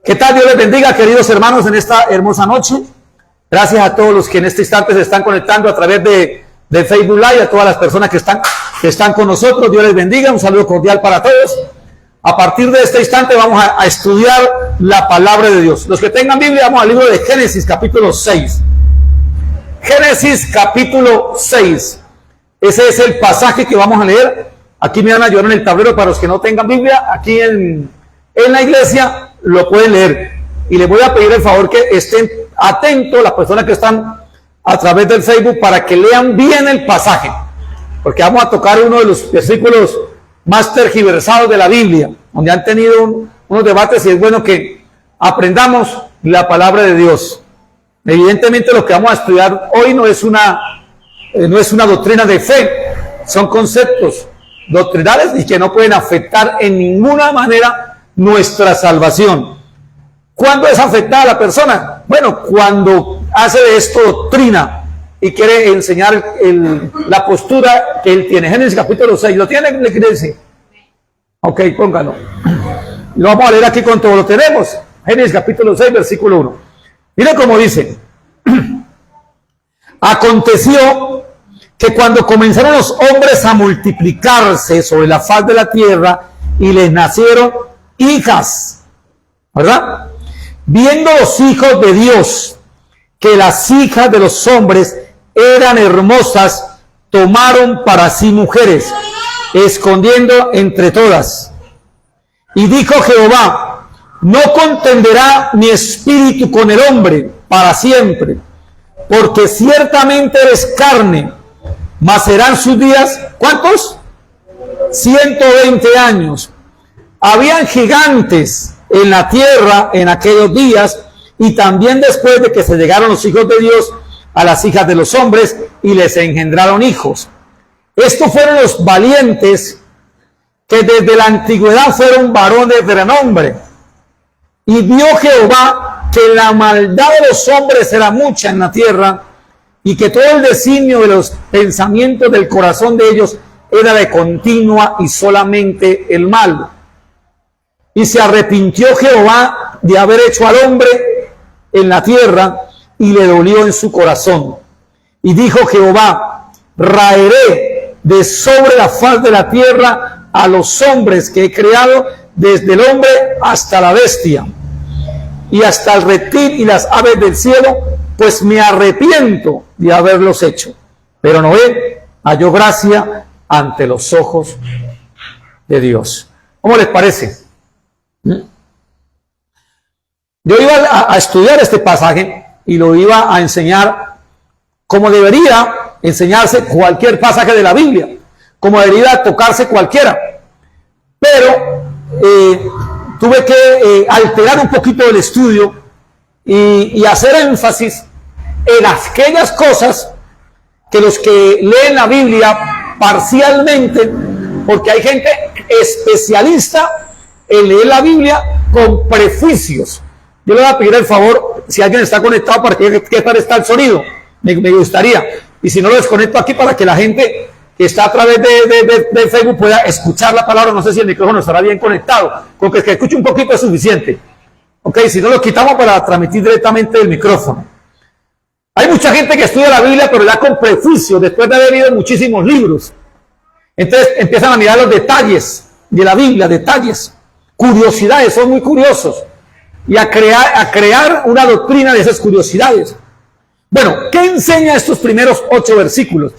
¿Qué tal? Dios les bendiga, queridos hermanos, en esta hermosa noche. Gracias a todos los que en este instante se están conectando a través de Facebook Live, a todas las personas que están con nosotros. Dios les bendiga, un saludo cordial para todos. A partir de este instante vamos a estudiar la palabra de Dios. Los que tengan Biblia, vamos al libro de Génesis, capítulo 6. Génesis, capítulo 6. Ese es el pasaje que vamos a leer. Aquí me van a ayudar en el tablero para los que no tengan Biblia. Aquí en la iglesia lo pueden leer. Y les voy a pedir el favor que estén atentos las personas que están a través del Facebook para que lean bien el pasaje. Porque vamos a tocar uno de los versículos más tergiversados de la Biblia, donde han tenido unos debates, y es bueno que aprendamos la palabra de Dios. Evidentemente lo que vamos a estudiar hoy no es una doctrina de fe, son conceptos doctrinales y que no pueden afectar en ninguna manera nuestra salvación. ¿Cuándo es afectada la persona? Bueno, cuando hace de esto doctrina y quiere enseñar la postura que él tiene. Génesis capítulo 6, ¿lo tiene? ¿Le quiere decir? Ok, póngalo. Lo vamos a leer aquí con todo lo tenemos. Génesis capítulo 6, versículo 1. Mira cómo dice. Aconteció que cuando comenzaron los hombres a multiplicarse sobre la faz de la tierra y les nacieron hijas, ¿verdad? Viendo los hijos de Dios que las hijas de los hombres eran hermosas, tomaron para sí mujeres, escondiendo entre todas. Y dijo Jehová: no contenderá mi espíritu con el hombre para siempre, porque ciertamente eres carne, mas serán sus días, ¿cuántos? 120 años. Habían gigantes en la tierra en aquellos días, y también después de que se llegaron los hijos de Dios a las hijas de los hombres y les engendraron hijos. Estos fueron los valientes que desde la antigüedad fueron varones de renombre. Y vio Jehová que la maldad de los hombres era mucha en la tierra, y que todo el designio de los pensamientos del corazón de ellos era de continua y solamente el mal. Y se arrepintió Jehová de haber hecho al hombre en la tierra, y le dolió en su corazón. Y dijo Jehová: raeré de sobre la faz de la tierra a los hombres que he creado, desde el hombre hasta la bestia, y hasta el reptil y las aves del cielo, pues me arrepiento de haberlos hecho. Pero Noé halló gracia ante los ojos de Dios. ¿Cómo les parece? Yo iba a estudiar este pasaje y lo iba a enseñar como debería enseñarse cualquier pasaje de la Biblia, como debería tocarse cualquiera. Pero tuve que alterar un poquito el estudio y hacer énfasis en aquellas cosas que los que leen la Biblia parcialmente, porque hay gente especialista en leer la Biblia con prejuicios. Yo le voy a pedir el favor, si alguien está conectado, para qué tal está el sonido, me gustaría, y si no lo desconecto aquí para que la gente que está a través de Facebook pueda escuchar la palabra. No sé si el micrófono estará bien conectado, con que escuche un poquito es suficiente. Ok, si no lo quitamos para transmitir directamente del micrófono. Hay mucha gente que estudia la Biblia, pero ya con prejuicio, después de haber leído muchísimos libros. Entonces empiezan a mirar los detalles de la Biblia, detalles, curiosidades, son muy curiosos, y a crear una doctrina de esas curiosidades. Bueno, ¿qué enseña estos primeros 8 versículos?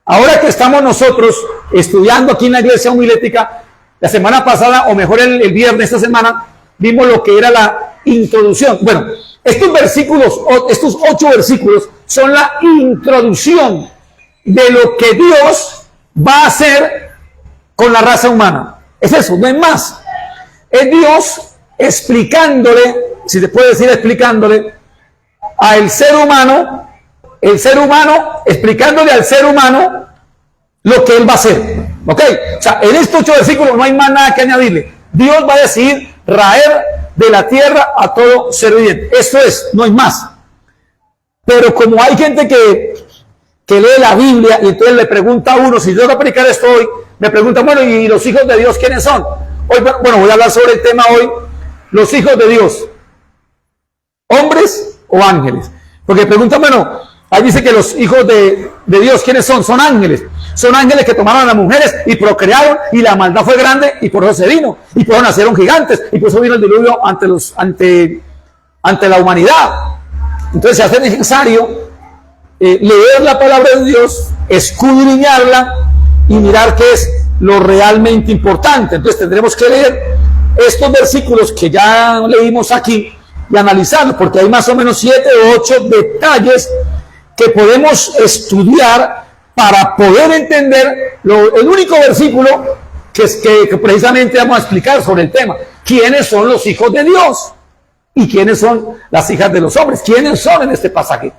Ahora que estamos nosotros estudiando aquí en la iglesia homilética, la semana pasada, o mejor el viernes, esta semana, vimos lo que era la introducción. Bueno, estos versículos, estos 8 versículos, son la introducción de lo que Dios va a hacer con la raza humana. Es eso, no es más. Es Dios explicándole, si se puede decir explicándole, al ser humano, explicándole al ser humano lo que él va a hacer. ¿Ok? O sea, en estos 8 versículos no hay más nada que añadirle. Dios va a decidir raer de la tierra a todo ser viviente. Esto es, no hay más. Pero como hay gente que lee la Biblia y entonces le pregunta a uno, si yo voy a predicar esto hoy, me pregunta, bueno, ¿y los hijos de Dios quiénes son? Hoy, bueno, voy a hablar sobre el tema hoy, los hijos de Dios. ¿Hombres o ángeles? Porque preguntan, bueno, ahí dice que los hijos de Dios, ¿quiénes son? Son ángeles. Son ángeles que tomaron a las mujeres y procrearon, y la maldad fue grande, y por eso se vino, y por eso nacieron gigantes, y por eso vino el diluvio ante la humanidad. Entonces se hace necesario leer la palabra de Dios, escudriñarla y mirar qué es lo realmente importante. Entonces tendremos que leer estos versículos que ya leímos aquí y analizarlos, porque hay más o menos 7 o 8 detalles que podemos estudiar para poder entender el único versículo que precisamente vamos a explicar sobre el tema. ¿Quiénes son los hijos de Dios? ¿Y quiénes son las hijas de los hombres? ¿Quiénes son en este pasaje?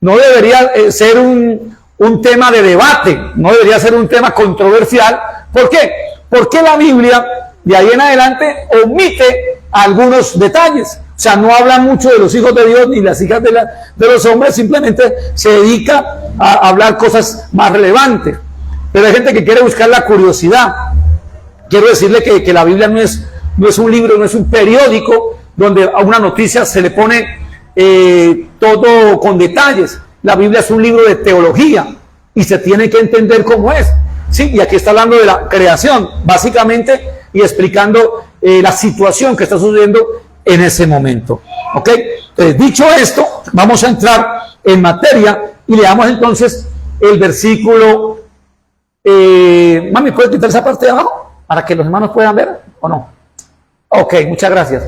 No debería ser un tema de debate, no debería ser un tema controversial. ¿Por qué? Porque la Biblia, de ahí en adelante, omite algunos detalles. O sea, no habla mucho de los hijos de Dios ni las hijas de los hombres, simplemente se dedica a hablar cosas más relevantes. Pero hay gente que quiere buscar la curiosidad. Quiero decirle que la Biblia no es un libro, no es un periódico donde a una noticia se le pone todo con detalles. La Biblia es un libro de teología y se tiene que entender cómo es. Sí, y aquí está hablando de la creación, básicamente, y explicando la situación que está sucediendo en ese momento. ¿Ok? Entonces, dicho esto, vamos a entrar en materia y leamos entonces el versículo. Mami, ¿puedes quitar esa parte de abajo para que los hermanos puedan ver o no? Ok, muchas gracias.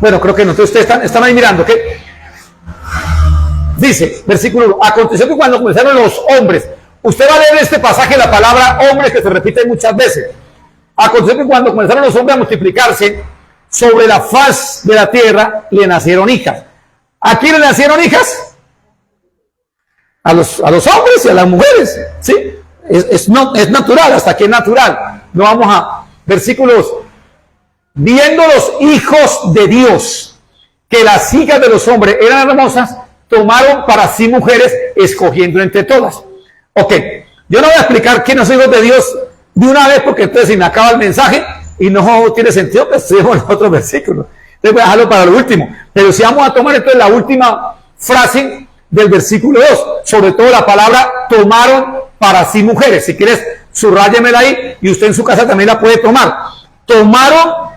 Bueno, creo que no. Entonces ustedes están ahí mirando, ¿ok? Dice, versículo 1. Aconteció que cuando comenzaron los hombres, usted va a leer este pasaje, la palabra hombres, que se repite muchas veces. Aconteció que cuando comenzaron los hombres a multiplicarse, sobre la faz de la tierra le nacieron hijas. ¿A quién le nacieron hijas? A los hombres y a las mujeres. ¿Sí? Es natural, hasta aquí es natural. No vamos a versículos. Viendo los hijos de Dios que las hijas de los hombres eran hermosas, tomaron para sí mujeres, escogiendo entre todas. Ok, yo no voy a explicar quiénes son hijos de Dios de una vez, porque entonces si me acaba el mensaje y no tiene sentido, pues estudiamos los otros versículos. Entonces voy a dejarlo para lo último. Pero si vamos a tomar entonces la última frase del versículo 2, sobre todo la palabra tomaron para sí mujeres. Si quieres, subrayemela ahí y usted en su casa también la puede tomar. Tomaron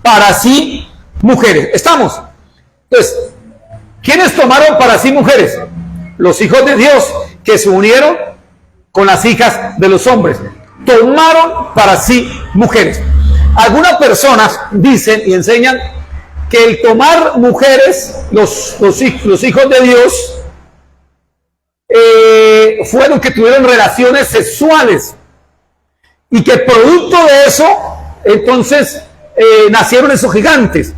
para sí mujeres. ¿Estamos? Entonces, ¿quiénes tomaron para sí mujeres? Los hijos de Dios que se unieron con las hijas de los hombres. Tomaron para sí mujeres. Algunas personas dicen y enseñan que el tomar mujeres, los hijos de Dios, fueron que tuvieron relaciones sexuales y que producto de eso, entonces, nacieron esos gigantes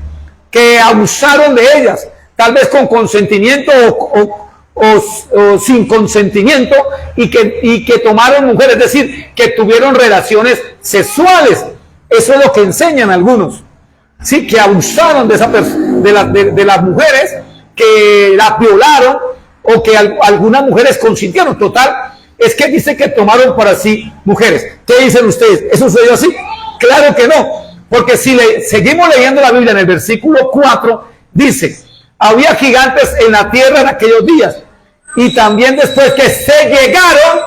que abusaron de ellas, tal vez con consentimiento o sin consentimiento, y que tomaron mujeres, es decir, que tuvieron relaciones sexuales. Eso es lo que enseñan algunos, sí, que abusaron de las mujeres, que las violaron o que algunas mujeres consintieron. Total, es que dice que tomaron para sí mujeres. ¿Qué dicen ustedes? ¿Eso sucedió así? Claro que no. Porque si seguimos leyendo la Biblia en el versículo 4, dice, había gigantes en la tierra en aquellos días, y también después que se llegaron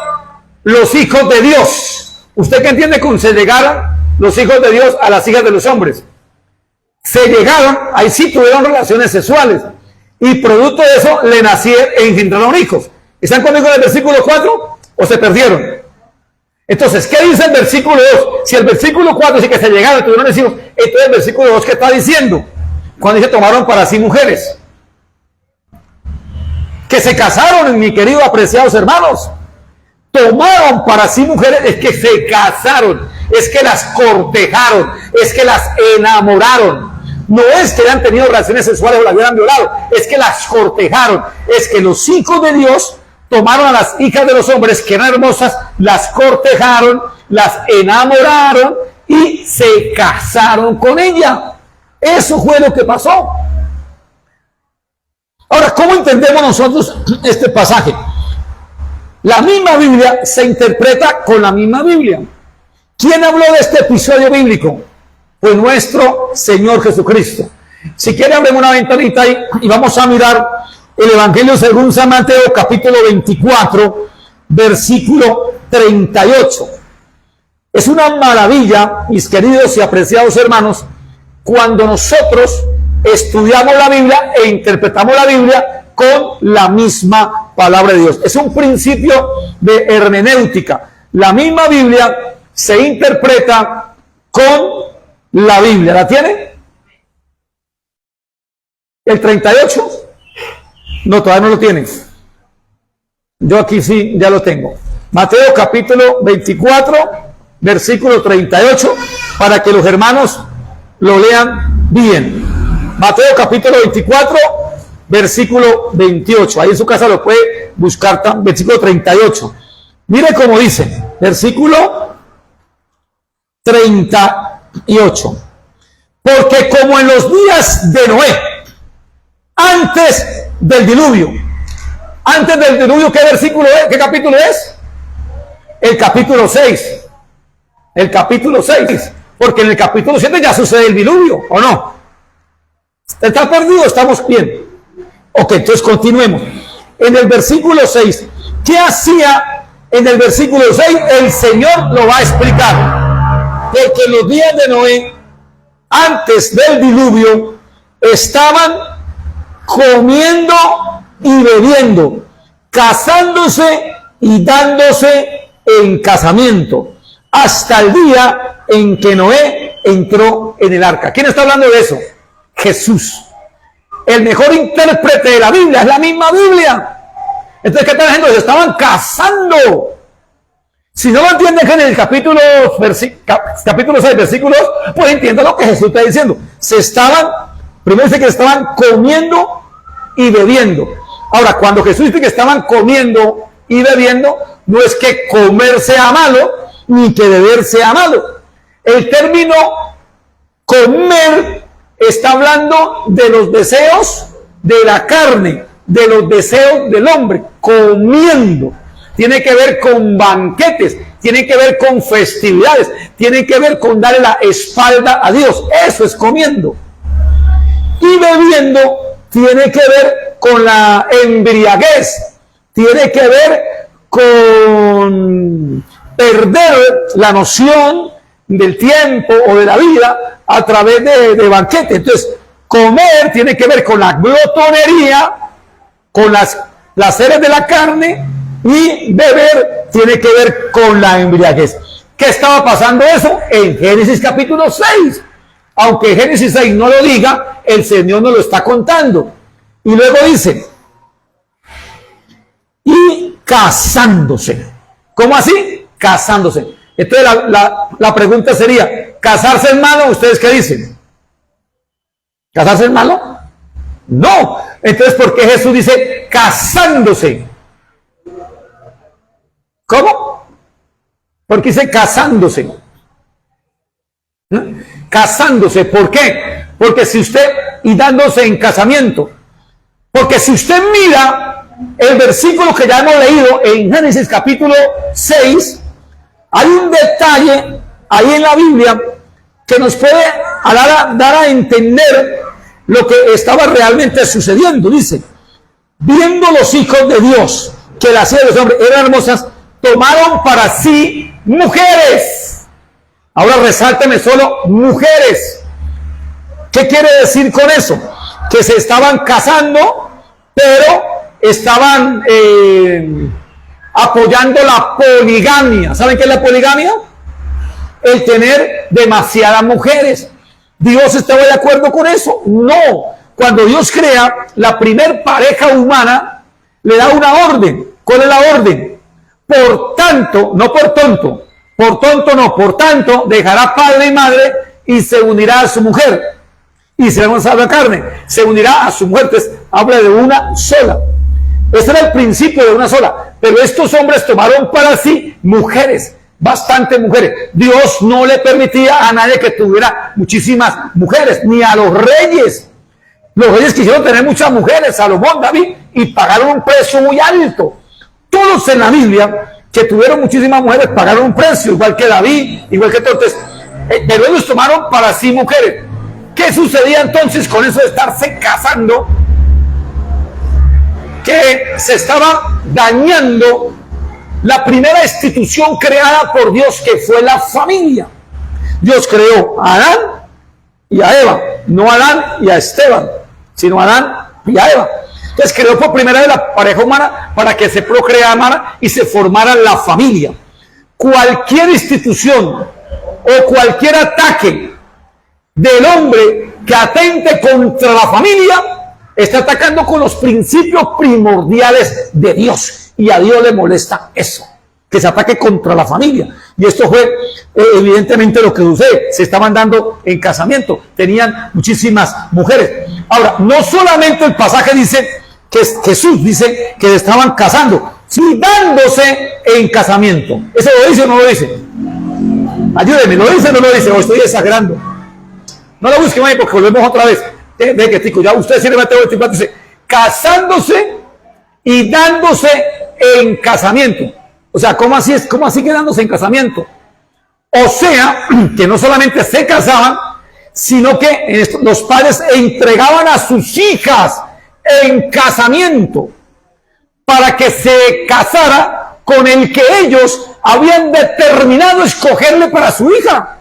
los hijos de Dios. ¿Usted qué entiende con se llegaron los hijos de Dios a las hijas de los hombres? Se llegaron, ahí sí tuvieron relaciones sexuales, y producto de eso le nacieron e engendraron hijos. ¿Están conmigo en el versículo 4 o se perdieron? Entonces, ¿qué dice el versículo 2? Si el versículo 4 dice que se llegaron, tuvieron hijos, entonces el versículo 2, ¿qué está diciendo? Cuando dice tomaron para sí mujeres. Que se casaron, mi querido apreciados hermanos. Tomaron para sí mujeres, es que se casaron, es que las cortejaron, es que las enamoraron. No es que hayan tenido relaciones sexuales o las hubieran violado, es que las cortejaron. Es que los hijos de Dios tomaron a las hijas de los hombres que eran hermosas, las cortejaron, las enamoraron y se casaron con ella. Eso fue lo que pasó. Ahora, ¿cómo entendemos nosotros este pasaje? La misma Biblia se interpreta con la misma Biblia. ¿Quién habló de este episodio bíblico? Pues nuestro Señor Jesucristo. Si quiere, abrimos una ventanita ahí y vamos a mirar el Evangelio según San Mateo, capítulo 24, versículo 38. Es una maravilla, mis queridos y apreciados hermanos, cuando nosotros estudiamos la Biblia e interpretamos la Biblia con la misma palabra de Dios. Es un principio de hermenéutica. La misma Biblia se interpreta con la Biblia. ¿La tiene? ¿El 38? No, todavía no lo tienen. Yo aquí sí, ya lo tengo. Mateo capítulo 24, versículo 38, para que los hermanos lo lean bien. Mateo capítulo 24, versículo 28. Ahí en su casa lo puede buscar, versículo 38. Mire cómo dice, versículo 38. Porque como en los días de Noé, antes del diluvio. Antes del diluvio, ¿qué versículo es? ¿Qué capítulo es? El capítulo 6. El capítulo 6. Porque en el capítulo 7 ya sucede el diluvio, ¿o no? ¿Está perdido? ¿Estamos bien? Ok, entonces continuemos. En el versículo 6, ¿qué hacía en el versículo 6? El Señor lo va a explicar. Porque en los días de Noé, antes del diluvio, estaban comiendo y bebiendo, casándose y dándose en casamiento, hasta el día en que Noé entró en el arca. ¿Quién está hablando de eso? Jesús. El mejor intérprete de la Biblia, es la misma Biblia. Entonces, ¿qué están haciendo? Se estaban casando. Si no lo entienden en el capítulo 6, versículos, pues entiendan lo que Jesús está diciendo. Primero dice que estaban comiendo y bebiendo. Ahora, cuando Jesús dice que estaban comiendo y bebiendo, no es que comer sea malo, ni que beber sea malo. El término comer está hablando de los deseos de la carne, de los deseos del hombre, comiendo. Tiene que ver con banquetes, tiene que ver con festividades, tiene que ver con darle la espalda a Dios. Eso es comiendo. Y bebiendo tiene que ver con la embriaguez, tiene que ver con perder la noción del tiempo o de la vida a través de banquetes. Entonces, comer tiene que ver con la glotonería, con las placeres de la carne, y beber tiene que ver con la embriaguez. ¿Qué estaba pasando eso? En Génesis capítulo 6. Aunque Génesis 6 no lo diga, el Señor nos lo está contando. Y luego dice, y casándose. ¿Cómo así? Casándose. Entonces la pregunta sería, ¿casarse es malo? ¿Ustedes qué dicen? ¿Casarse es malo? No. Entonces, ¿por qué Jesús dice casándose? ¿Cómo? Porque dice casándose. Casándose, ¿por qué? Porque si usted, y dándose en casamiento, porque si usted mira el versículo que ya hemos leído en Génesis capítulo 6, hay un detalle ahí en la Biblia que nos puede dar a entender lo que estaba realmente sucediendo. Dice, viendo los hijos de Dios que las hijas de los hombres eran hermosas, tomaron para sí mujeres. Ahora resálteme solo mujeres. ¿Qué quiere decir con eso? Que se estaban casando, pero estaban apoyando la poligamia. ¿Saben qué es la poligamia? El tener demasiadas mujeres. ¿Dios estaba de acuerdo con eso? No. Cuando Dios crea la primer pareja humana, le da una orden. ¿Cuál es la orden? Por tanto, no por tonto, por tonto no, por tanto, dejará padre y madre y se unirá a su mujer. Y será una sola carne, se unirá a su mujer. Entonces, habla de una sola. Ese era el principio de una sola. Pero estos hombres tomaron para sí mujeres, bastantes mujeres. Dios no le permitía a nadie que tuviera muchísimas mujeres, ni a los reyes. Los reyes quisieron tener muchas mujeres, Salomón, David, y pagaron un precio muy alto. Todos en la Biblia que tuvieron muchísimas mujeres pagaron un precio, igual que David, igual que todos. Pero ellos tomaron para sí mujeres. ¿Qué sucedía entonces con eso de estarse casando? Que se estaba dañando la primera institución creada por Dios, que fue la familia. Dios creó a Adán y a Eva, no a Adán y a Esteban, sino a Adán y a Eva. Entonces creó por primera vez la pareja humana para que se procreara y se formara la familia. Cualquier institución o cualquier ataque del hombre que atente contra la familia está atacando con los principios primordiales de Dios, y a Dios le molesta eso, que se ataque contra la familia. Y esto fue evidentemente lo que sucede. Se estaban dando en casamiento, tenían muchísimas mujeres. Ahora, no solamente el pasaje dice que Jesús dice que estaban casando, sino dándose en casamiento. ¿Eso lo dice o no lo dice? Ayúdeme, ¿lo dice o no lo dice? O estoy exagerando. No lo busquen ahí porque volvemos otra vez. De que tico, ya usted sí le Mateo 24 dice casándose y dándose en casamiento. O sea, ¿cómo así es? ¿Cómo así que dándose en casamiento? O sea, que no solamente se casaban, sino que los padres entregaban a sus hijas en casamiento para que se casara con el que ellos habían determinado escogerle para su hija.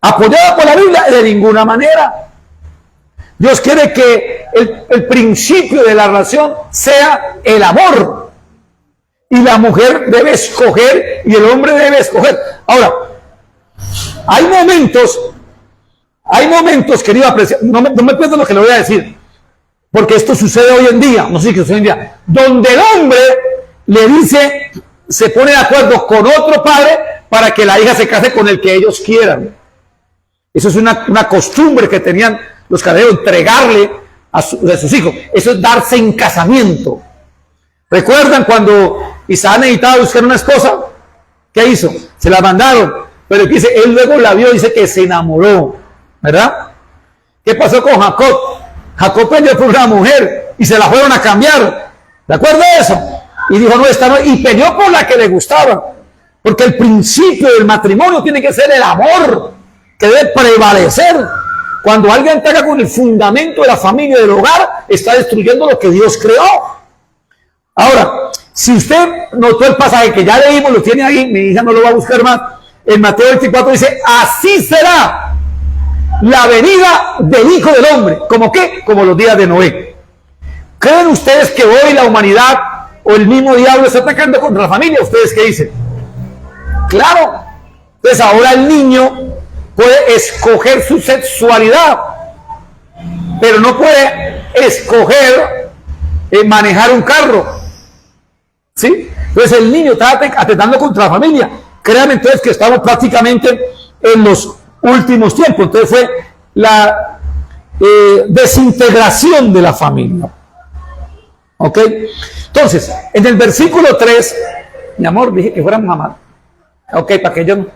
¿Apoyada por la Biblia? De ninguna manera. Dios quiere que el principio de la relación sea el amor. Y la mujer debe escoger y el hombre debe escoger. Ahora, hay momentos, querido apreciado, no me pierdo lo que le voy a decir, porque esto sucede hoy en día, no sé qué sucede hoy en día, donde el hombre le dice, se pone de acuerdo con otro padre para que la hija se case con el que ellos quieran. Eso es una costumbre que tenían los caldeos, entregarle a sus hijos. Eso es darse en casamiento. ¿Recuerdan cuando Isaac necesitaba buscar una esposa? ¿Qué hizo? Se la mandaron. Pero dice, él luego la vio, dice que se enamoró. ¿Verdad? ¿Qué pasó con Jacob? Jacob peleó por una mujer y se la fueron a cambiar. ¿De acuerdo a eso? Y dijo, no, esta no. Y peleó por la que le gustaba. Porque el principio del matrimonio tiene que ser el amor, que debe prevalecer. Cuando alguien ataca con el fundamento de la familia y del hogar, está destruyendo lo que Dios creó. Ahora, si usted notó el pasaje que ya leímos, lo tiene ahí, mi hija no lo va a buscar más, en Mateo 24 dice, así será la venida del Hijo del Hombre. ¿Cómo qué? Como los días de Noé. ¿Creen ustedes que hoy la humanidad o el mismo diablo está atacando contra la familia? ¿Ustedes qué dicen? Claro. Entonces ahora el niño puede escoger su sexualidad, pero no puede escoger manejar un carro. ¿Sí? Entonces el niño está atentando contra la familia. Créanme entonces que estamos prácticamente en los últimos tiempos. Entonces fue la desintegración de la familia. ¿Ok? Entonces, en el versículo 3, mi amor, dije que fuera mamá. Ok, para que yo no.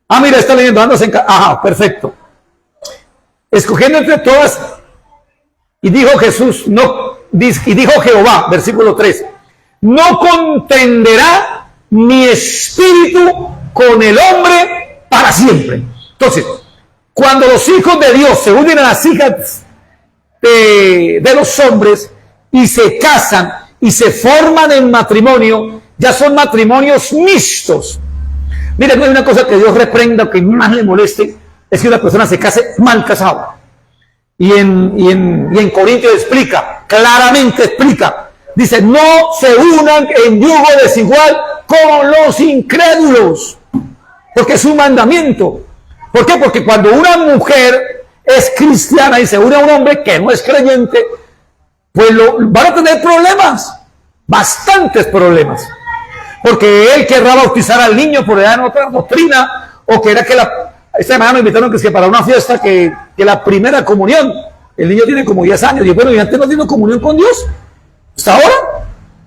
Ah, mira, está leyendo, dándose en casa. Ajá, perfecto. Escogiendo entre todas, y dijo Jesús, no, y dijo Jehová, versículo 3, no contenderá mi espíritu con el hombre para siempre. Entonces, cuando los hijos de Dios se unen a las hijas de los hombres y se casan y se forman en matrimonio, ya son matrimonios mixtos. Miren, no hay una cosa que Dios reprenda, que más le moleste, es que una persona se case mal casada. Y en Corintios explica, claramente explica, dice, no se unan en yugo desigual con los incrédulos, porque es un mandamiento. ¿Por qué? Porque cuando una mujer es cristiana y se une a un hombre que no es creyente, pues van a tener problemas, bastantes problemas. Porque él querrá bautizar al niño por allá en otra doctrina, o querrá que esta semana me invitaron que para una fiesta que la primera comunión, el niño tiene como 10 años, y bueno, y antes no tiene comunión con Dios, hasta ahora,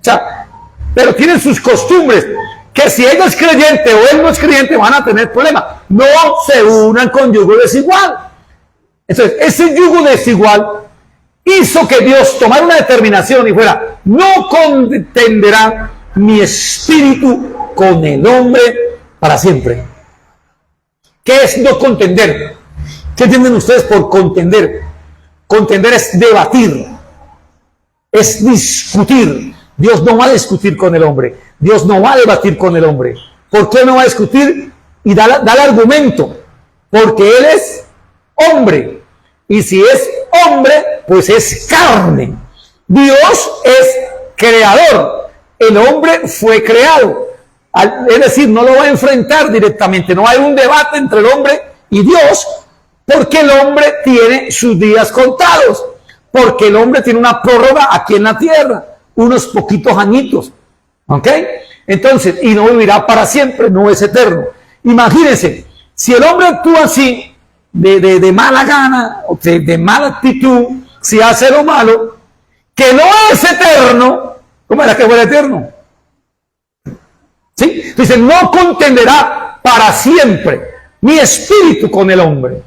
o sea, pero tienen sus costumbres, que si ella es creyente o él no es creyente van a tener problemas. No se unan con yugo desigual. Entonces, ese yugo desigual hizo que Dios tomara una determinación y fuera, no contenderá mi espíritu con el hombre para siempre. ¿Qué es no contender? ¿Qué entienden ustedes por contender? Contender es debatir, es discutir. Dios no va a discutir con el hombre, Dios no va a debatir con el hombre. ¿Por qué no va a discutir? Y da el argumento, porque Él es hombre, y si es hombre, pues es carne. Dios es creador, el hombre fue creado, es decir, no lo va a enfrentar directamente, no hay un debate entre el hombre y Dios, porque el hombre tiene sus días contados, porque el hombre tiene una prórroga aquí en la tierra, unos poquitos añitos, ¿ok? Entonces, y no vivirá para siempre, no es eterno. Imagínense, si el hombre actúa así, de mala gana, o de mala actitud, si hace lo malo, que no es eterno, ¿cómo era que fuera eterno? ¿Sí? Dice, no contenderá para siempre mi espíritu con el hombre,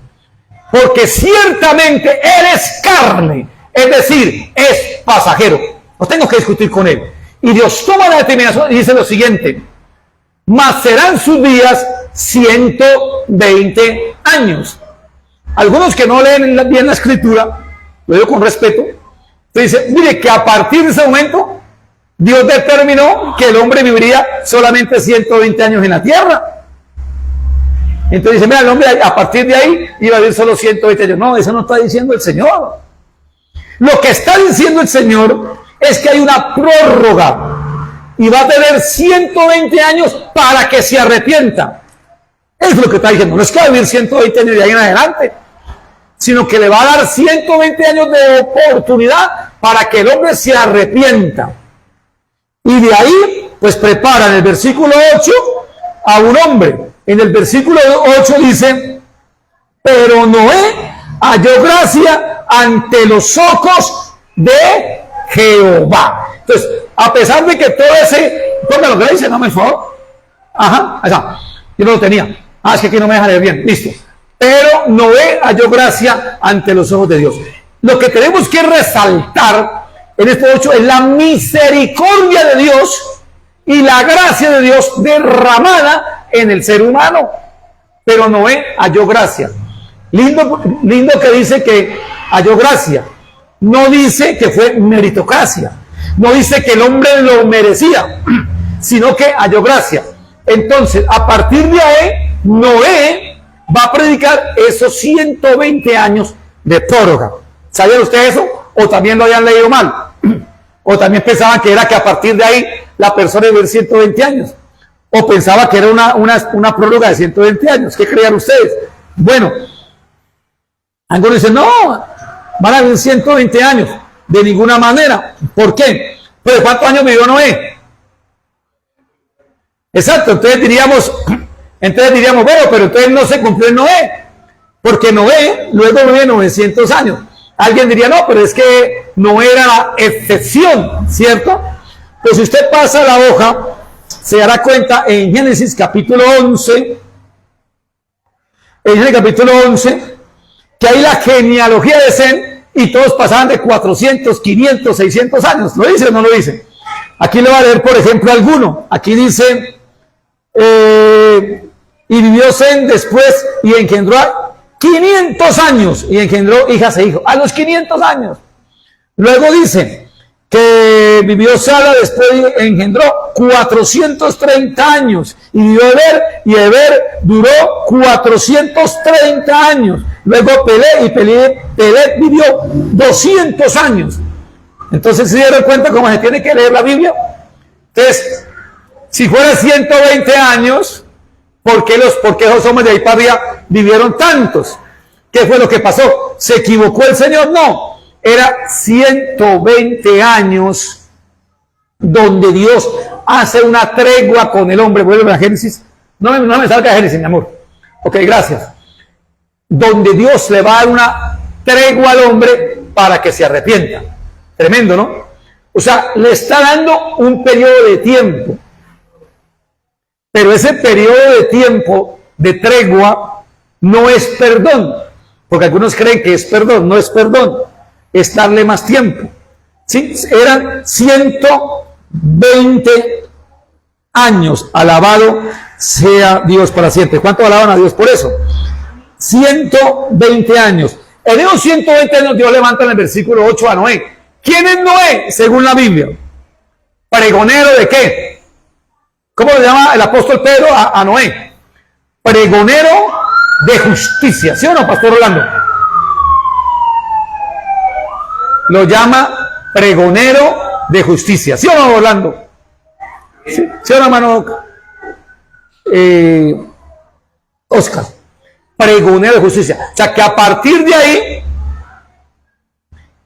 porque ciertamente Él es carne, es decir, es pasajero. No tengo que discutir con Él. Y Dios toma la determinación y dice lo siguiente: mas serán sus días 120 años. Algunos que no leen bien la escritura, lo digo con respeto, dice, mire que a partir de ese momento Dios determinó que el hombre viviría solamente 120 años en la tierra. Entonces dice, mira, el hombre a partir de ahí iba a vivir solo 120 años. No, eso no está diciendo el Señor. Lo que está diciendo el Señor es que hay una prórroga y va a tener 120 años para que se arrepienta. Es lo que está diciendo. No es que va a vivir 120 años de ahí en adelante, sino que le va a dar 120 años de oportunidad para que el hombre se arrepienta. Y de ahí, pues prepara en el versículo 8 a un hombre. En el versículo 8 dice, pero Noé halló gracia ante los ojos de Jehová. Entonces, a pesar de que todo ese, ponme lo que dice, no me favor. Ajá, ahí está. Yo no lo tenía. Ah, es que aquí no me deja leer bien. Listo. Pero Noé halló gracia ante los ojos de Dios. Lo que tenemos que resaltar en este 8 es la misericordia de Dios y la gracia de Dios derramada en el ser humano. Pero Noé halló gracia. Lindo que dice que halló gracia. No dice que fue meritocracia. No dice que el hombre lo merecía, sino que halló gracia. Entonces, a partir de ahí, Noé va a predicar esos 120 años de prórroga. ¿Sabían ustedes eso? ¿O también lo habían leído mal? ¿O también pensaban que era que a partir de ahí la persona iba a vivir 120 años? ¿O pensaba que era una prórroga de 120 años? ¿Qué creían ustedes? Bueno, algunos dicen, no, van a vivir 120 años. De ninguna manera. ¿Por qué? ¿Pues cuántos años vivió Noé? Exacto, entonces diríamos, bueno, pero entonces no se cumplió en Noé, porque Noé luego vive 900 años. Alguien diría, no, pero es que Noé era la excepción, ¿cierto? Pues si usted pasa la hoja, se dará cuenta en Génesis capítulo 11, que hay la genealogía de Sem, y todos pasaban de 400, 500, 600 años. ¿Lo dice o no lo dice? Aquí le voy a leer, por ejemplo, alguno. Aquí dice, y vivió Sem después y engendró 500 años y engendró hijas e hijos. A los 500 años. Luego dice que vivió Sara después y engendró 430 años. Y vivió Eber, y Eber duró 430 años. Luego Pelé vivió 200 años. Entonces, ¿se dieron cuenta cómo se tiene que leer la Biblia? Entonces, si fuera 120 años, ¿por qué esos hombres de ahí para arriba vivieron tantos? ¿Qué fue lo que pasó? ¿Se equivocó el Señor? No. Era 120 años donde Dios hace una tregua con el hombre. Vuelve a Génesis. No me salga Génesis, mi amor. Ok, gracias. Donde Dios le va a dar una tregua al hombre para que se arrepienta. Tremendo, ¿no? O sea, le está dando un periodo de tiempo. Pero ese periodo de tiempo de tregua no es perdón. Porque algunos creen que es perdón. No es perdón. Es darle más tiempo. ¿Sí? Eran 120 años. Alabado sea Dios para siempre. ¿Cuánto alaban a Dios por eso? 120 años. En esos 120 años Dios levanta en el versículo 8 a Noé. ¿Quién es Noé según la Biblia? ¿Pregonero de qué? ¿Cómo le llama el apóstol Pedro a Noé? Pregonero de justicia. ¿Sí o no, pastor Orlando? Lo llama pregonero de justicia. ¿Sí o no, Orlando? ¿Sí, ¿sí o no, hermano? Oscar. Pregonero de justicia. O sea, que a partir de ahí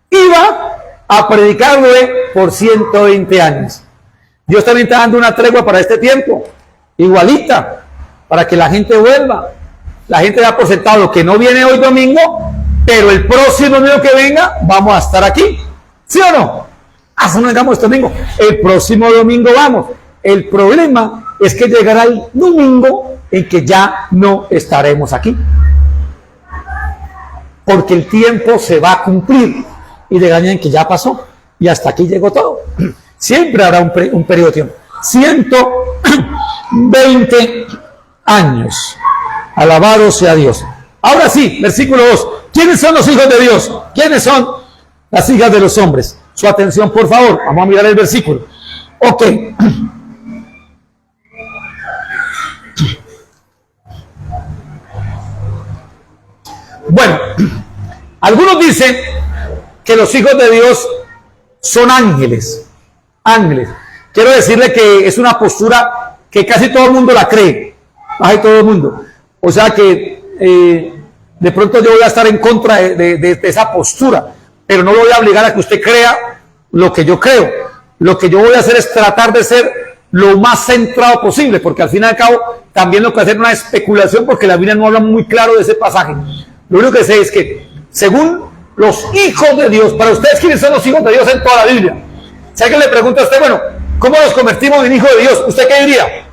iba a predicarle por 120 años. Dios también está dando una tregua para este tiempo, igualita, para que la gente vuelva. La gente da por sentado lo que no viene hoy domingo, pero el próximo domingo que venga vamos a estar aquí. ¿Sí o no? Hasta no vengamos este domingo. El próximo domingo vamos. El problema es que llegará el domingo en que ya no estaremos aquí. Porque el tiempo se va a cumplir. Y llegará en que ya pasó. Y hasta aquí llegó todo. Siempre habrá un periodo de tiempo. 120 años. Alabado sea Dios. Ahora sí, versículo 2. ¿Quiénes son los hijos de Dios? ¿Quiénes son las hijas de los hombres? Su atención, por favor. Vamos a mirar el versículo. Ok. Bueno, algunos dicen que los hijos de Dios son ángeles. Ángeles. Quiero decirle que es una postura que casi todo el mundo la cree. Casi todo el mundo. O sea que de pronto yo voy a estar en contra de esa postura, pero no lo voy a obligar a que usted crea lo que yo creo. Lo que yo voy a hacer es tratar de ser lo más centrado posible, porque al fin y al cabo también lo que hacer una especulación, porque la Biblia no habla muy claro de ese pasaje. Lo único que sé es que según los hijos de Dios, para ustedes, ¿quiénes son los hijos de Dios en toda la Biblia? Si alguien le pregunta a usted, bueno, ¿cómo nos convertimos en hijos de Dios? ¿Usted qué diría?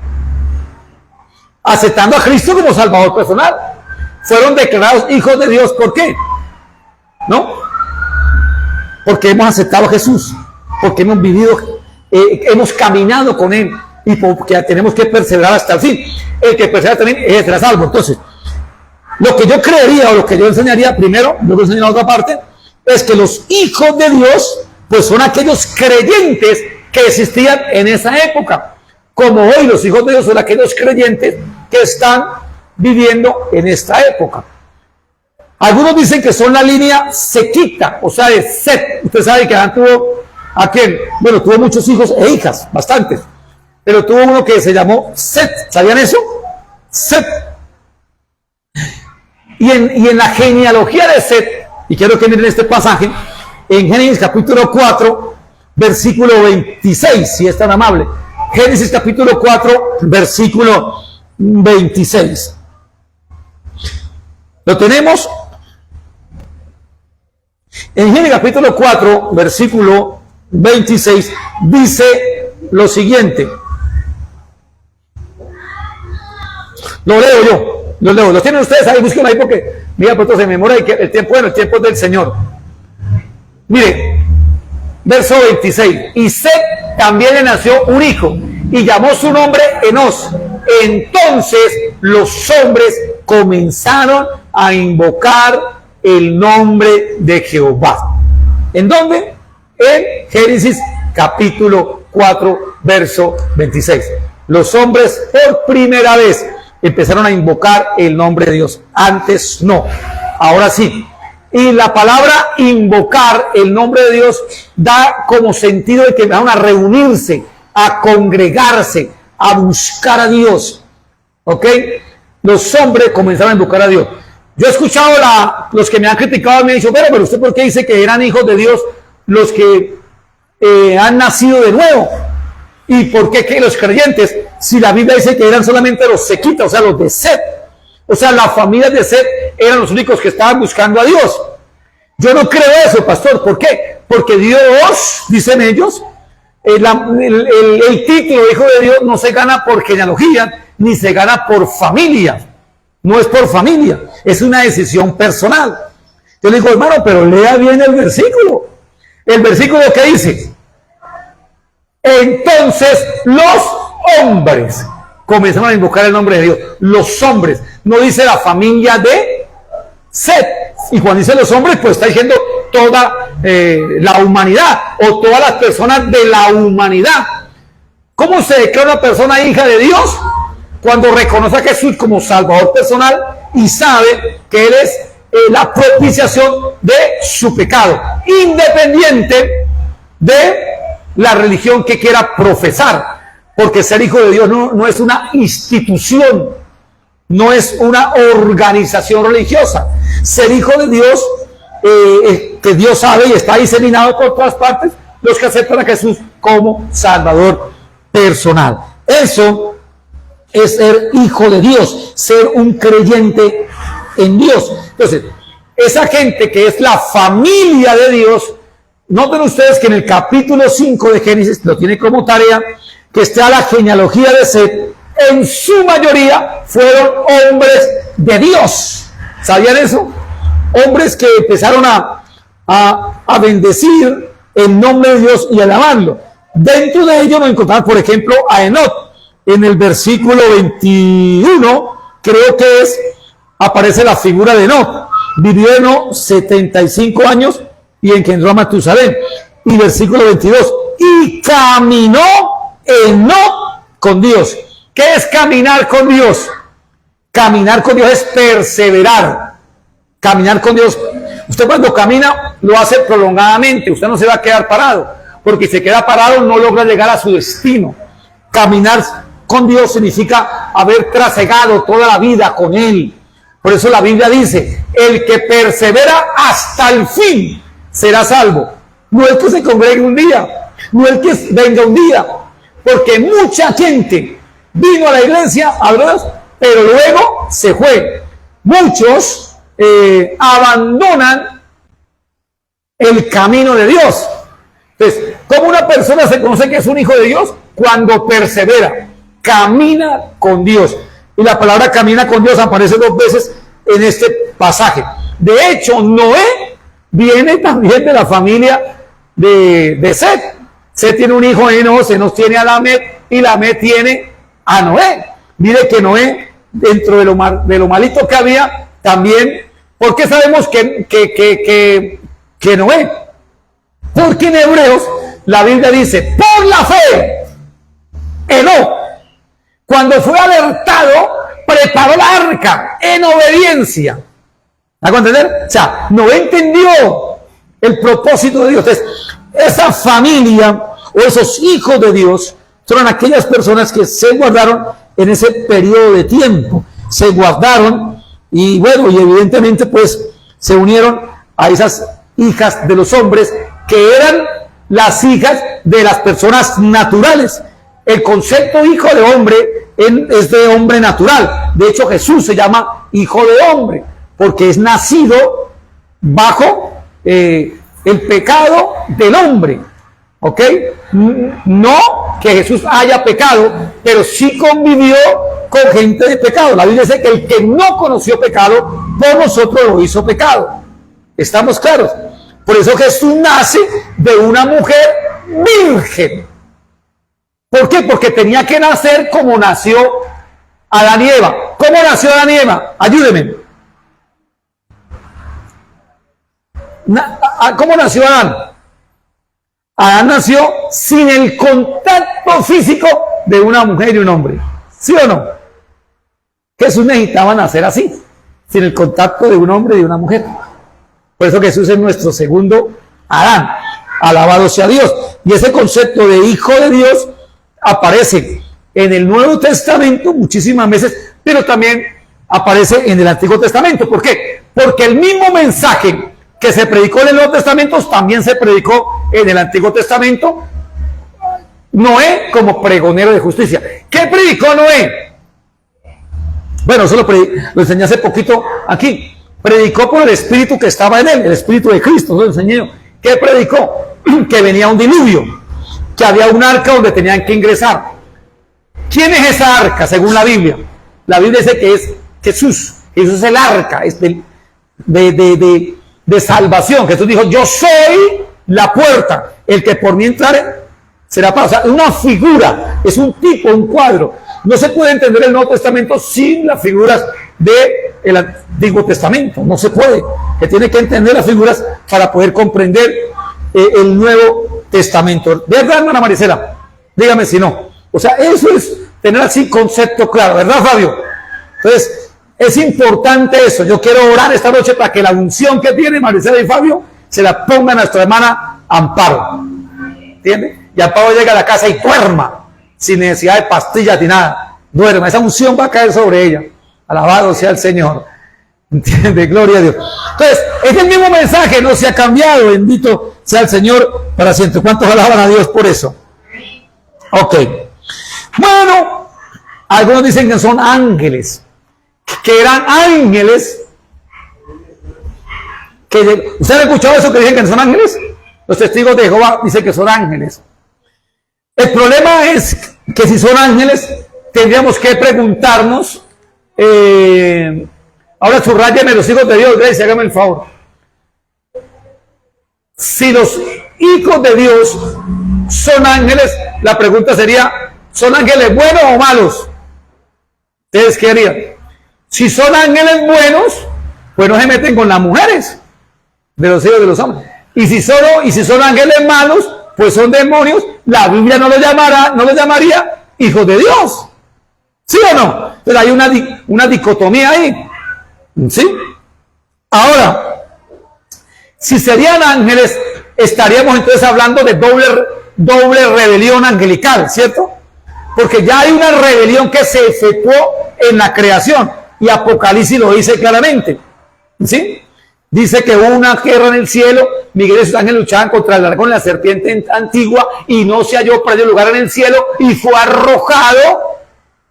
Aceptando a Cristo como Salvador personal. Fueron declarados hijos de Dios, ¿por qué? ¿No? Porque hemos aceptado a Jesús, porque hemos vivido, hemos caminado con Él, y porque tenemos que perseverar hasta el fin. El que persevera también será salvo. Entonces, lo que yo creería, o lo que yo enseñaría primero, yo lo enseño en la otra parte, es que los hijos de Dios, pues son aquellos creyentes que existían en esa época. Como hoy los hijos de Dios son aquellos creyentes que están viviendo en esta época. Algunos dicen que son la línea sequita, o sea, de Set. Usted sabe que Adán tuvo, ¿a quién? Bueno, tuvo muchos hijos e hijas, bastantes. Pero tuvo uno que se llamó Set. ¿Sabían eso? Set. Y en la genealogía de Set, y quiero que miren este pasaje, en Génesis capítulo 4, versículo 26, si es tan amable. Génesis capítulo 4, versículo 26. ¿Lo tenemos? En Génesis capítulo 4, versículo 26, dice lo siguiente. Lo leo yo, lo leo. Lo tienen ustedes ahí, búsquenlo ahí porque, mira, pronto se memoria y que el tiempo, bueno, el tiempo es del Señor. Mire, verso 26. Y Set también le nació un hijo y llamó su nombre Enos. Entonces los hombres comenzaron a invocar el nombre de Jehová. ¿En dónde? En Génesis capítulo 4, verso 26. Los hombres por primera vez empezaron a invocar el nombre de Dios. Antes no. Ahora sí. Y la palabra invocar el nombre de Dios da como sentido de que van a reunirse, a congregarse, a buscar a Dios. ¿Ok? Los hombres comenzaron a invocar a Dios. Yo he escuchado los que me han criticado, me han dicho, pero usted ¿por qué dice que eran hijos de Dios los que han nacido de nuevo? ¿Y por qué que los creyentes? Si la Biblia dice que eran solamente los sequitas, o sea, los de Set. O sea, las familias de Set eran los únicos que estaban buscando a Dios. Yo no creo eso, pastor. ¿Por qué? Porque Dios, dicen ellos, el título de hijo de Dios no se gana por genealogía, ni se gana por familia. No es por familia, es una decisión personal. Yo le digo, hermano, pero lea bien el versículo. El versículo que dice, entonces los hombres comenzaron a invocar el nombre de Dios. Los hombres, no dice la familia de Set. Y cuando dice los hombres, pues está diciendo toda la humanidad o todas las personas de la humanidad. ¿Cómo se declara una persona hija de Dios? Cuando reconoce a Jesús como Salvador personal y sabe que Él es la propiciación de su pecado, independiente de la religión que quiera profesar, porque ser hijo de Dios no es una institución, no es una organización religiosa. Ser hijo de Dios, que Dios sabe y está diseminado por todas partes, los que aceptan a Jesús como Salvador personal. Eso es ser hijo de Dios, ser un creyente en Dios. Entonces, esa gente que es la familia de Dios, noten ustedes que en el capítulo 5 de Génesis, lo tiene como tarea, que está la genealogía de Set, en su mayoría fueron hombres de Dios. ¿Sabían eso? Hombres que empezaron a bendecir el nombre de Dios y alabarlo. Dentro de ellos nos encontramos, por ejemplo, a Enoc. En el versículo 21, creo que aparece la figura de Enoc. Vivió Enoc 75 años y engendró a Matusalén. Y versículo 22, y caminó Enoc con Dios. ¿Qué es caminar con Dios? Caminar con Dios es perseverar. Caminar con Dios, usted cuando camina lo hace prolongadamente, usted no se va a quedar parado, porque si se queda parado no logra llegar a su destino. Caminar con Dios significa haber trasegado toda la vida con Él. Por eso la Biblia dice, el que persevera hasta el fin será salvo. No el que se congregue un día, no el que venga un día, porque mucha gente vino a la iglesia, a Dios, pero luego se fue. Muchos abandonan el camino de Dios. Entonces, ¿cómo una persona se conoce que es un hijo de Dios? Cuando persevera, camina con Dios. Y la palabra camina con Dios aparece 2 veces en este pasaje. De hecho, Noé viene también de la familia de Set. Set tiene un hijo, Enos, Enos tiene a Lamet y Lamet tiene a Noé. Mire que Noé, dentro de lo malito que había, también, ¿por qué sabemos que Noé? Porque en Hebreos la Biblia dice, por la fe, Enoc, cuando fue alertado, preparó la arca en obediencia. ¿Me hago entender? O sea, Noé entendió el propósito de Dios. Entonces, esa familia o esos hijos de Dios son aquellas personas que se guardaron en ese periodo de tiempo. Se guardaron y bueno, y evidentemente pues se unieron a esas hijas de los hombres que eran las hijas de las personas naturales. El concepto hijo de hombre es de hombre natural. De hecho, Jesús se llama hijo de hombre porque es nacido bajo el pecado del hombre. ¿Ok? No que Jesús haya pecado, pero sí convivió con gente de pecado. La Biblia dice que el que no conoció pecado, por nosotros lo hizo pecado. ¿Estamos claros? Por eso Jesús nace de una mujer virgen. ¿Por qué? Porque tenía que nacer como nació Adán y Eva. ¿Cómo nació Adán y Eva? Ayúdenme. ¿Cómo nació Adán? Adán nació sin el contacto físico de una mujer y un hombre. ¿Sí o no? Jesús necesitaba nacer así, sin el contacto de un hombre y de una mujer. Por eso Jesús es nuestro segundo Adán. Alabado sea Dios. Y ese concepto de hijo de Dios aparece en el Nuevo Testamento muchísimas veces, pero también aparece en el Antiguo Testamento. ¿Por qué? Porque el mismo mensaje que se predicó en el Nuevo Testamento también se predicó en el Antiguo Testamento. Noé como pregonero de justicia. ¿Qué predicó Noé? Bueno, eso lo enseñé hace poquito aquí. Predicó por el Espíritu que estaba en él, el Espíritu de Cristo. Eso lo enseñé yo. ¿Qué predicó? Que venía un diluvio, que había un arca donde tenían que ingresar. ¿Quién es esa arca según la Biblia? La Biblia dice que es Jesús. Jesús es el arca, es de salvación. Jesús dijo, yo soy la puerta, el que por mí entrare será para. O sea, es una figura, es un tipo, un cuadro. No se puede entender el Nuevo Testamento sin las figuras de el Antiguo Testamento, no se puede, que tiene que entender las figuras para poder comprender el Nuevo Testamento. ¿Verdad, hermana Maricela? Dígame si no. O sea, eso es tener así concepto claro, ¿verdad, Fabio? Entonces, es importante eso. Yo quiero orar esta noche para que la unción que tiene Maricela y Fabio se la ponga a nuestra hermana Amparo. ¿Entiendes? Y Amparo llega a la casa y duerma, sin necesidad de pastillas ni nada. Duerma. Esa unción va a caer sobre ella. Alabado sea el Señor. ¿Entiendes? Gloria a Dios. Entonces, es el mismo mensaje, no se ha cambiado. Bendito sea el Señor para siempre. ¿Cuántos alaban a Dios por eso? Ok. Bueno, algunos dicen que son ángeles, que eran ángeles. ¿Usted ha escuchado eso que dicen que son ángeles? Los testigos de Jehová dicen que son ángeles. El problema es que si son ángeles, tendríamos que preguntarnos, ahora subrayeme los hijos de Dios, Grace, hágame el favor. Si los hijos de Dios son ángeles, la pregunta sería, ¿son ángeles buenos o malos? ¿Ustedes qué harían? Si son ángeles buenos, pues no se meten con las mujeres de los hijos de los hombres. Y si son ángeles malos, pues son demonios, la Biblia no los llamaría hijos de Dios. ¿Sí o no? Pero hay una dicotomía ahí. ¿Sí? Ahora, si serían ángeles, estaríamos entonces hablando de doble rebelión angelical, ¿cierto? Porque ya hay una rebelión que se efectuó en la creación, y Apocalipsis lo dice claramente, ¿sí? Dice que hubo una guerra en el cielo, Miguel y sus ángeles luchaban contra el dragón, la serpiente antigua, y no se halló para ellos lugar en el cielo, y fue arrojado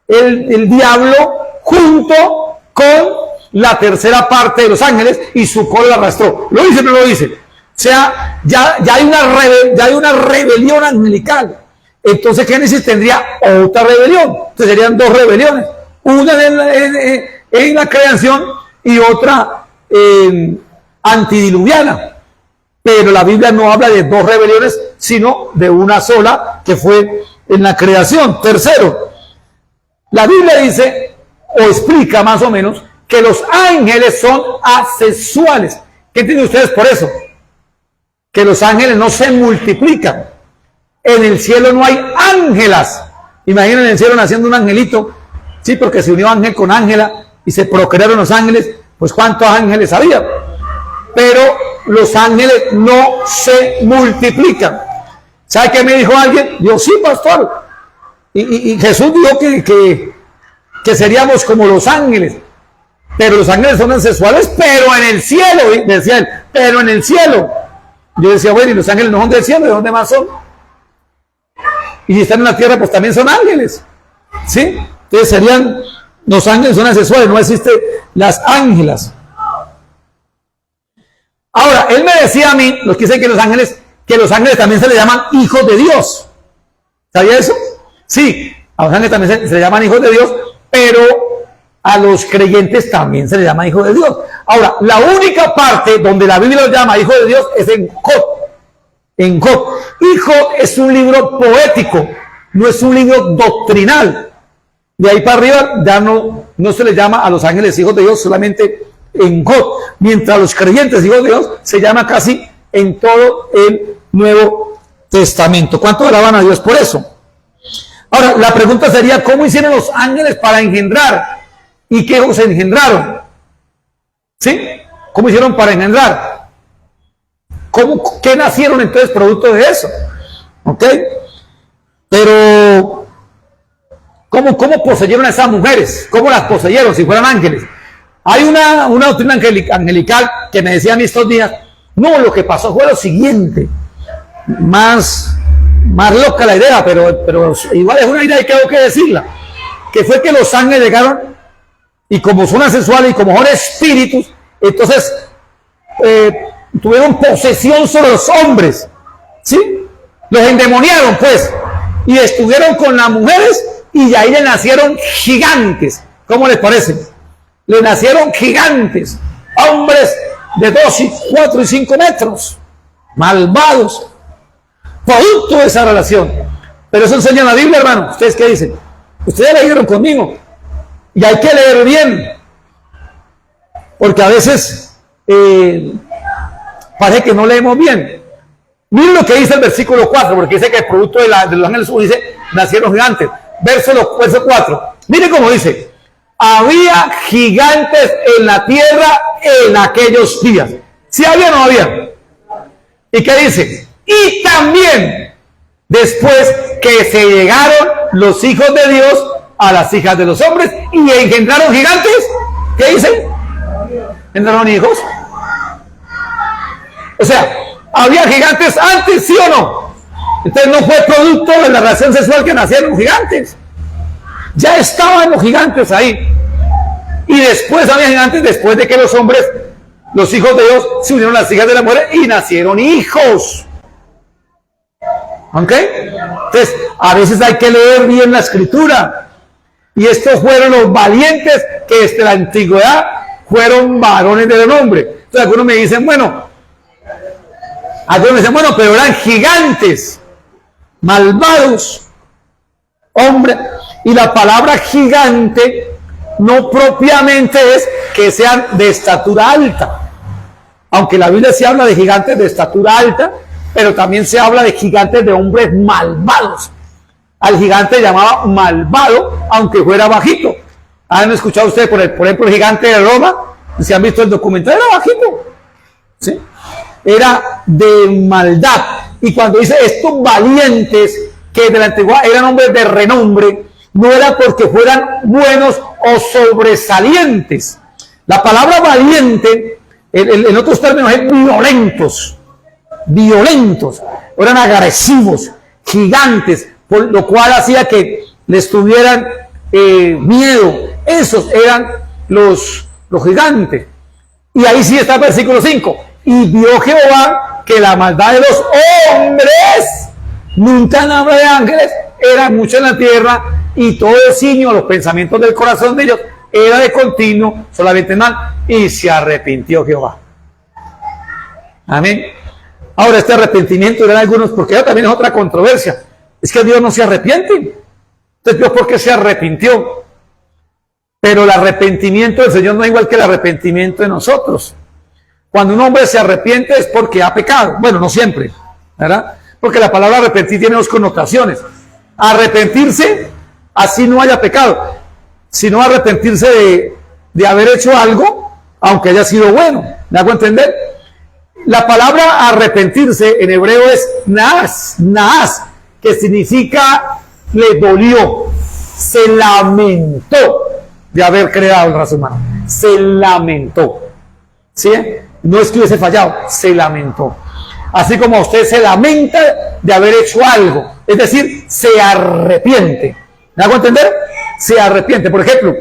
el diablo junto con la tercera parte de los ángeles, y su cola la arrastró. ¿Lo dice o no lo dice? O sea, ya hay una rebelión angelical. Entonces Génesis tendría otra rebelión. Entonces serían dos rebeliones. Una en la creación y otra antidiluviana. Pero la Biblia no habla de dos rebeliones, sino de una sola, que fue en la creación. Tercero, la Biblia dice, o explica más o menos, que los ángeles son asexuales. ¿Qué entienden ustedes por eso? Que los ángeles no se multiplican. En el cielo no hay ángelas. Imaginen en el cielo naciendo un angelito. Sí, porque se unió ángel con ángela y se procrearon los ángeles. Pues ¿cuántos ángeles había? Pero los ángeles no se multiplican. ¿Sabe qué me dijo alguien? Yo, sí, pastor. Y Jesús dijo que seríamos como los ángeles. Pero los ángeles son asexuales, pero en el cielo, decía él, pero en el cielo. Yo decía, bueno, y los ángeles no son del cielo, ¿de dónde más son? Y si están en la tierra, pues también son ángeles. ¿Sí? Entonces serían, los ángeles son asexuales, no existen las ángelas. Ahora, él me decía a mí, los que dicen que los ángeles también se le llaman hijos de Dios. ¿Sabía eso? Sí, a los ángeles también se le llaman hijos de Dios, pero a los creyentes también se les llama hijo de Dios. Ahora, la única parte donde la Biblia los llama hijo de Dios es en Job. En Job. Hijo es un libro poético, no es un libro doctrinal. De ahí para arriba ya no se les llama a los ángeles hijos de Dios solamente en Job. Mientras a los creyentes hijos de Dios se llama casi en todo el Nuevo Testamento. ¿Cuánto alaban a Dios por eso? Ahora, la pregunta sería, ¿cómo hicieron los ángeles para engendrar? ¿Y qué hijos engendraron? ¿Sí? ¿Cómo hicieron para engendrar? ¿Qué nacieron entonces producto de eso? ¿Ok? Pero, ¿cómo poseyeron a esas mujeres? ¿Cómo las poseyeron si fueran ángeles? Hay una doctrina angelical que me decía a mí estos días, no, lo que pasó fue lo siguiente. Más loca la idea, pero igual es una idea y tengo que decirla. Que fue que los ángeles llegaron y como son asexuales y como son espíritus, entonces tuvieron posesión sobre los hombres, ¿sí? Los endemoniaron, pues, y estuvieron con las mujeres y ahí le nacieron gigantes. ¿Cómo les parece? Le nacieron gigantes, hombres de 2, 4 y 5 metros, malvados, producto de esa relación. Pero eso enseña la Biblia, hermano. ¿Ustedes qué dicen? Ustedes leyeron conmigo. Y hay que leer bien. porque a veces parece que no leemos bien. Miren lo que dice el versículo 4, porque dice que el producto de los ángeles dice, nacieron gigantes. Verso 4. Miren cómo dice, había gigantes en la tierra en aquellos días. ¿Sí había o no había? ¿Y qué dice? Y también después que se llegaron los hijos de Dios a las hijas de los hombres y engendraron gigantes. ¿Qué dicen? ¿Engendraron hijos? O sea, ¿había gigantes antes, sí o no? Entonces no fue producto de la relación sexual que nacieron gigantes. Ya estaban los gigantes ahí. Y después había gigantes después de que los hombres, los hijos de Dios, se unieron a las hijas de la mujer y nacieron hijos. ¿Ok? Entonces, a veces hay que leer bien la escritura. Y estos fueron los valientes que desde la antigüedad fueron varones de nombre. Entonces algunos me dicen, bueno, pero eran gigantes, malvados, hombre. Y la palabra gigante no propiamente es que sean de estatura alta. Aunque la Biblia sí habla de gigantes de estatura alta, pero también se habla de gigantes de hombres malvados. Al gigante llamaba malvado, aunque fuera bajito. ¿Han escuchado ustedes, por ejemplo, el gigante de Roma? ¿Se han visto el documental? Era bajito. ¿Sí? Era de maldad. Y cuando dice estos valientes, que de la antigüedad eran hombres de renombre, no era porque fueran buenos o sobresalientes. La palabra valiente, en otros términos, es violentos. Violentos. Eran agresivos, gigantes, por lo cual hacía que les tuvieran miedo. Esos eran los gigantes. Y ahí sí está el versículo 5. Y vio Jehová que la maldad de los hombres, nunca habla de ángeles, era mucho en la tierra, y todo el ciño, los pensamientos del corazón de ellos, era de continuo, solamente mal, y se arrepintió Jehová. Amén. Ahora, este arrepentimiento eran algunos, porque eso también es otra controversia, es que Dios no se arrepiente. Entonces, Dios, ¿por qué se arrepintió? Pero el arrepentimiento del Señor no es igual que el arrepentimiento de nosotros. Cuando un hombre se arrepiente es porque ha pecado. Bueno, no siempre, ¿verdad? Porque la palabra arrepentir tiene dos connotaciones. Arrepentirse, así no haya pecado, sino arrepentirse de haber hecho algo, aunque haya sido bueno. ¿Me hago entender? La palabra arrepentirse en hebreo es naas, que significa le dolió, se lamentó de haber creado el raza humana. Se lamentó. ¿Sí? No es que hubiese fallado, se lamentó. Así como usted se lamenta de haber hecho algo, es decir, se arrepiente. ¿Me hago entender? Se arrepiente. Por ejemplo,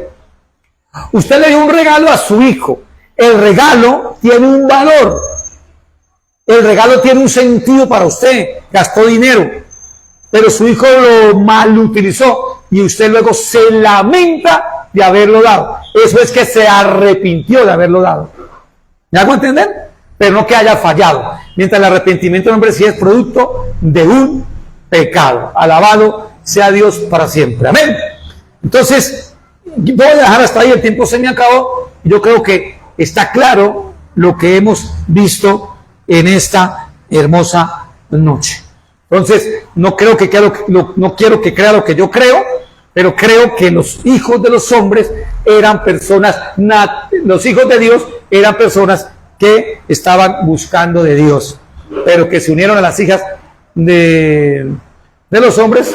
usted le dio un regalo a su hijo. El regalo tiene un valor. El regalo tiene un sentido para usted. Gastó dinero, pero su hijo lo mal utilizó y usted luego se lamenta de haberlo dado. Eso es que se arrepintió de haberlo dado. ¿Me hago entender? Pero no que haya fallado. Mientras el arrepentimiento del hombre sí es producto de un pecado. Alabado sea Dios para siempre. Amén. Entonces, voy a dejar hasta ahí, el tiempo se me acabó. Yo creo que está claro lo que hemos visto en esta hermosa noche. Entonces, no quiero que crea lo que yo creo, pero creo que los hijos de los hombres eran personas, los hijos de Dios eran personas que estaban buscando de Dios, pero que se unieron a las hijas de los hombres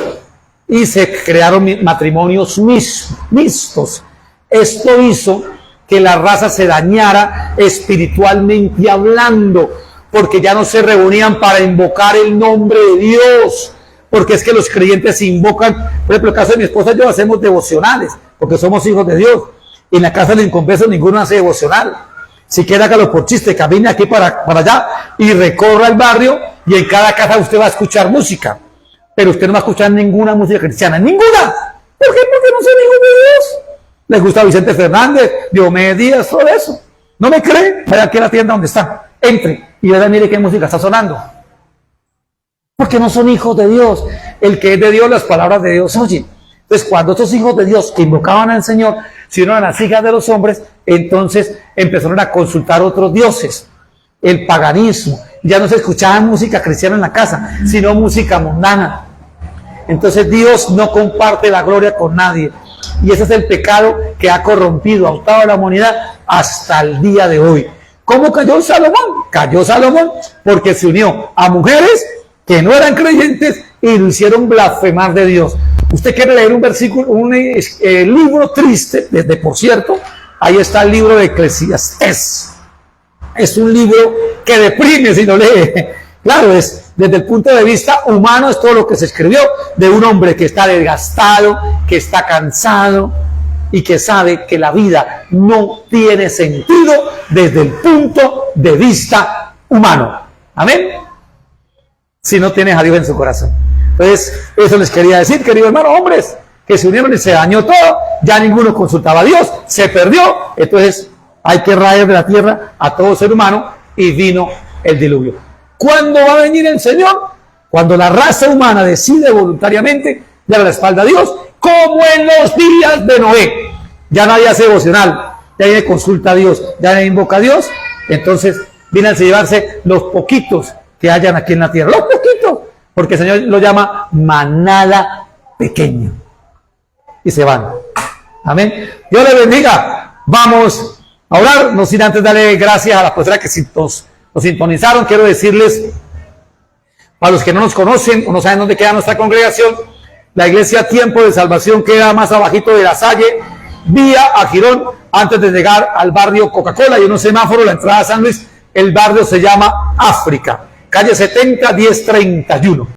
y se crearon matrimonios mixtos. Esto hizo que la raza se dañara espiritualmente hablando, porque ya no se reunían para invocar el nombre de Dios, porque es que los creyentes invocan. Por ejemplo, en el caso de mi esposa y yo hacemos devocionales, porque somos hijos de Dios. Y en la casa del inconverso ninguno hace devocional. Si quiere, hágalo por chiste, camine aquí para allá y recorra el barrio, y en cada casa usted va a escuchar música, pero usted no va a escuchar ninguna música cristiana, ninguna. ¿Por qué? Porque no son hijos de Dios. Les gusta Vicente Fernández, Diomedes Díaz, todo eso. ¿No me cree? Vaya aquí a la tienda donde está, entre y vea, mire qué música está sonando. Porque no son hijos de Dios. El que es de Dios, las palabras de Dios oye. Entonces, cuando estos hijos de Dios que invocaban al Señor se unieron a las hijas de los hombres, entonces empezaron a consultar otros dioses, el paganismo. Ya no se escuchaba música cristiana en la casa, sino música mundana. Entonces Dios no comparte la gloria con nadie. Y ese es el pecado que ha corrompido, ahorcado a la humanidad hasta el día de hoy. ¿Cómo cayó Salomón? Cayó Salomón porque se unió a mujeres que no eran creyentes y lo hicieron blasfemar de Dios. Usted quiere leer un versículo, un libro triste, por cierto, ahí está el libro de Eclesiastés. Es un libro que deprime si lo lee. Claro, es desde el punto de vista humano, es todo lo que se escribió de un hombre que está desgastado, que está cansado y que sabe que la vida no tiene sentido desde el punto de vista humano. Amén. Si no tienes a Dios en su corazón. Entonces, eso les quería decir, querido hermano, hombres que se unieron y se dañó todo, ya ninguno consultaba a Dios, se perdió, entonces hay que raer de la tierra a todo ser humano y vino el diluvio. ¿Cuándo va a venir el Señor? Cuando la raza humana decide voluntariamente dar la espalda a Dios, como en los días de Noé. Ya nadie hace devocional, ya nadie consulta a Dios, ya nadie invoca a Dios, entonces vienen a llevarse los poquitos que hayan aquí en la tierra, los poquitos, porque el Señor lo llama manada pequeña. Y se van. Amén. Dios les bendiga. Vamos a orar, no sin antes darle gracias a las personas que nos sintonizaron. Quiero decirles, para los que no nos conocen o no saben dónde queda nuestra congregación, la iglesia Tiempo de Salvación queda más abajito de la Salle, vía a Girón, antes de llegar al barrio Coca-Cola. Hay unos semáforos, la entrada a San Luis, el barrio se llama África, calle 70, 1031.